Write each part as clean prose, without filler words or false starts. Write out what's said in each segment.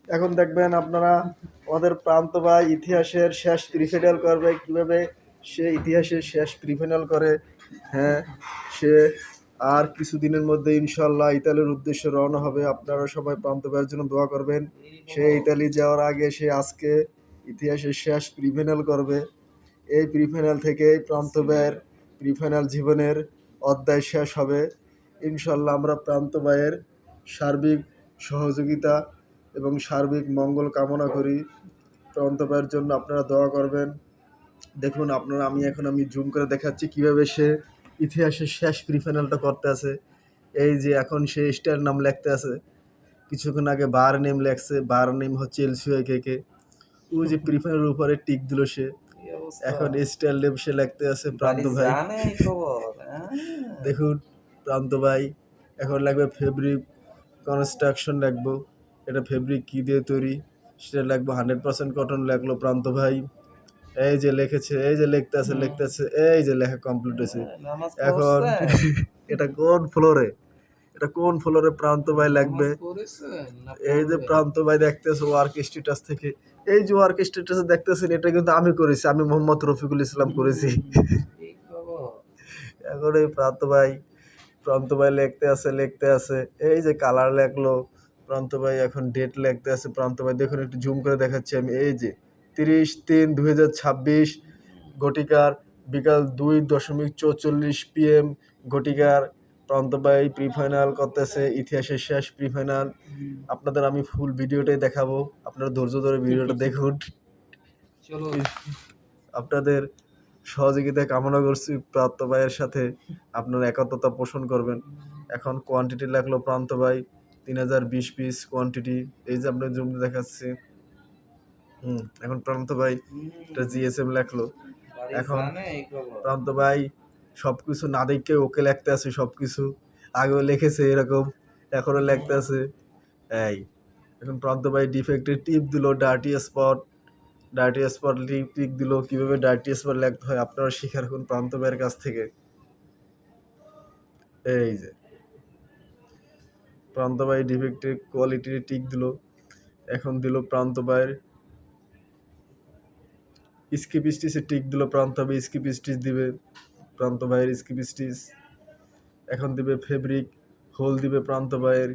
এখন দেখবেন আপনারা আমাদের প্রান্ত বা ইতিহাসের শেষ প্রিফাইনাল করবে কিভাবে সে ইতিহাসের শেষ প্রিফাইনাল করে। হ্যাঁ, সে আর কিছুদিনের মধ্যে ইনশাল্লাহ ইতালির উদ্দেশ্যে রওনা হবে। আপনারা সবাই প্রান্ত ভাইয়ের জন্য দোয়া করবেন। সে ইতালি যাওয়ার আগে সে আজকে ইতিহাসের শেষ প্রিফাইনাল করবে। এই প্রিফাইনাল থেকেই প্রান্ত ভাইয়ের প্রিফাইনাল জীবনের অধ্যায় শেষ হবে ইনশাল্লাহ। আমরা প্রান্ত ভাইয়ের সার্বিক সহযোগিতা এবং সার্বিক মঙ্গল কামনা করি। প্রান্ত ভাইয়ের জন্য আপনারা দোয়া করবেন। দেখুন আপনারা, আমি জুম করে দেখাচ্ছি কিভাবে সে ইতিহাসের শেষ প্রিফাইনালটা করতে আছে। এই যে এখন সে স্টার নাম লিখতে আছে, কিছুক্ষণ আগে বার নেম লেখছে, বার নেম হচ্ছে এলসিওকে। ওই যে প্রিফাইনালের উপরে টিক দিল সে, এখন স্টার নেম সে লিখতে আছে প্রান্ত ভাই। দেখুন প্রান্ত ভাই এখন লাগবে ফেব্রিক কনস্ট্রাকশন লাগবো। এটা ফেব্রিক কি দিয়ে তৈরি সেটা লাগবে, 100% কটন লাগলো প্রান্ত ভাই। এই যে লিখেছে, এই যে লিখতেছে, এই যে লেখা কমপ্লিট হয়েছে। এখন এটা কোন ফ্লোরে প্রান্ত ভাই লাগবে। এই যে প্রান্ত ভাই দেখতেছে ওয়ার্ক স্ট্যাটাস থেকে, এই যে ওয়ার্ক স্ট্যাটাস দেখতেছেন, এটা কিন্তু আমি করেছি, আমি মোহাম্মদ রফিকুল ইসলাম করেছি। এখন এই প্রান্ত ভাই লিখতে আছে, এই যে কালার লেখলো প্রান্ত ভাই, এখন ডেট লিখতে আছে প্রান্ত ভাই। দেখুন একটু জুম করে দেখাচ্ছি আমি, এই যে 30/3/2026 ঘটিকার বিকাল 2:44 PM ঘটিকার প্রান্ত ভাই প্রিফাইনাল করতেছে, ইতিহাসের শেষ প্রিফাইনাল। আপনাদের আমি ফুল ভিডিওটাই দেখাবো, আপনারা ধৈর্য ধরে ভিডিওটা দেখুন। আপনাদের সহযোগিতা কামনা করছি প্রান্ত ভাইয়ের সাথে, আপনারা একাত্মতা পোষণ করবেন। এখন কোয়ান্টিটি লাগলো প্রান্ত ভাই 3020 পিস কোয়ান্টিটি, এই যে আপনার জুম দেখাচ্ছি। এখন প্রান্ত ভাই এটা জিএসএম লেখলো। এখন প্রান্ত ভাই সবকিছু না দেখে ওকে লিখতে আছে, সবকিছু আগেও লিখেছে এরকম, এখনো লিখতে আছে। এই এখন প্রান্ত ভাই ডিফেক্টের টিপ দিল, ডার্টি স্পট টিক দিল। কিভাবে ডার্টি স্পট লিখতে হয় আপনারা শিখে রাখুন প্রান্ত ভাইয়ের কাছ থেকে। এই যে প্রান্ত ভাই ডিফেক্টের কোয়ালিটির টিক দিল। এখন দিল প্রান্ত ভাইয়ের স্কিপ স্টিচের টিক দিল, প্রান্ত ভাই স্কিপ স্টিচ দিবে, প্রান্ত ভাইয়ের স্কিপ স্টিচ। এখন দিবে ফেব্রিক হোল দিবে প্রান্ত ভাইয়ের।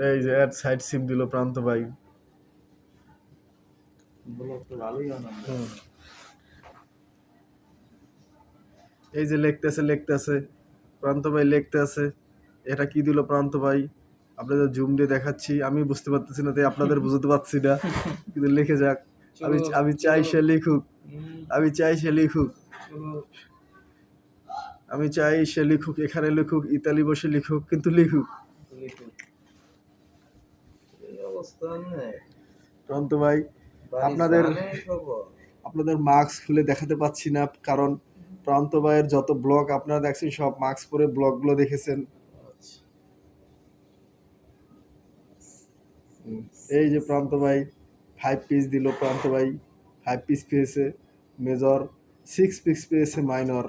এই যে অ্যাড সাইড সিম দিল প্রান্ত ভাই। এই যে লিখতেছে প্রান্ত ভাই লিখতে আছে। এটা কি দিল প্রান্ত ভাই, আপনাদের জুম দিয়ে দেখাচ্ছি, আমি বুঝতে পারতেছি না তাই আপনাদের বুঝতে পারছি না, কিন্তু লিখে যাক। আমি চাই সে লিখুক, এখানে লিখুক, ইতালি বসে লিখুক, কিন্তু লিখুক। প্রান্ত ভাই আপনাদের মাস্ক খুলে দেখাতে পাচ্ছি না, কারণ প্রান্ত ভাইয়ের যত ব্লগ আপনারা দেখছেন সব মাস্ক পরে ব্লগগুলো দেখেছেন। এই যে প্রান্ত ভাই 5 পিস দিল, প্রান্ত ভাই 5 পিস পেয়েছে মেজর, 6 পিস পেয়েছে মাইনর।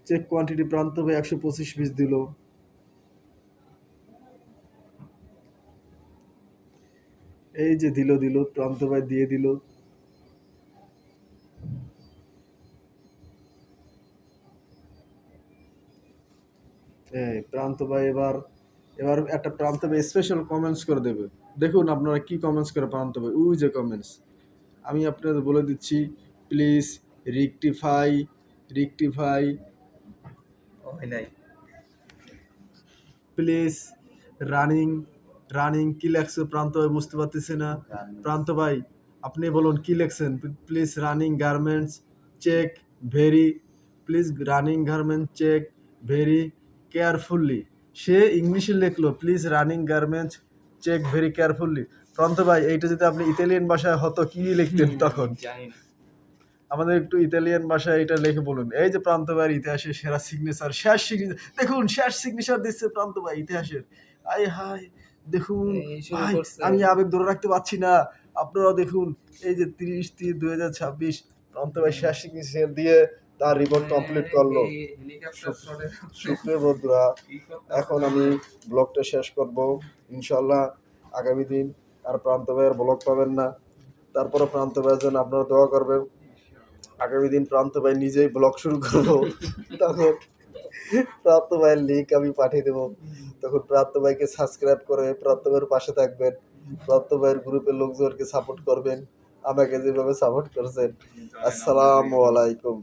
চেক কোয়ান্টিটি প্রান্ত ভাই 125 পিস দিল। এই যে দিল প্রান্ত ভাই দিয়ে দিল। প্রান্ত ভাই এবার একটা প্রান্ত ভাই স্পেশাল কমেন্টস করে দেবে। দেখুন আপনারা কি কমেন্টস করে প্রান্ত ভাই, ওই যে কমেন্টস আমি আপনাদের বলে দিচ্ছি। প্লিজ রিক্টিফাই প্লিজ রানিং কি লেখছে প্রান্ত ভাই বুঝতে পারতেছি না। প্রান্ত ভাই আপনি বলুন কি লেখছেন। Please running garments check very, please running garments check very carefully. সে ইংলিশে লিখলো please running garments check very carefully. Pranto ভাই এইটা যদি আপনি ইতালিয়ান ভাষায় হতো কি লিখতেন তখন? আমাদের একটু ইতালিয়ান ভাষায় এটা লিখে বলুন। এই যে প্রান্ত ভাইয়ের ইতিহাসের সেরা সিগনেচার, শেষ সিগনেচার দেখুন, শেষ সিগনেচার দিচ্ছে প্রান্ত ভাই ইতিহাসের। আয় হায় দেখুন ভাই, আমি আবেগ ধরে রাখতে পারছি না, আপনারাও দেখুন। এই যে 30/3/2026 প্রান্ত ভাই শেষ সিগনেচার দিয়ে তার রিপোর্ট কমপ্লিট করলো। সুপ্রিয় বন্ধুরা, এখন আমি ব্লগটা শেষ করব। ইনশাল্লাহ আগামী দিন আর প্রান্ত ভাইয়ের ব্লগ পাবেন না। তারপরে প্রান্ত ভাইয়ের জন্য আপনারা দোয়া করবেন। আগামী দিন প্রান্ত ভাই নিজেই ব্লগ শুরু করব, তখন প্রান্ত ভাইয়ের লিঙ্ক আমি পাঠিয়ে দেবো। তখন প্রান্ত ভাইকে সাবস্ক্রাইব করে প্রান্ত ভাইয়ের পাশে থাকবেন, প্রান্ত ভাইয়ের গ্রুপের লোকজনকে সাপোর্ট করবেন, আমাকে যেভাবে সাপোর্ট করছেন। আসসালামু আলাইকুম।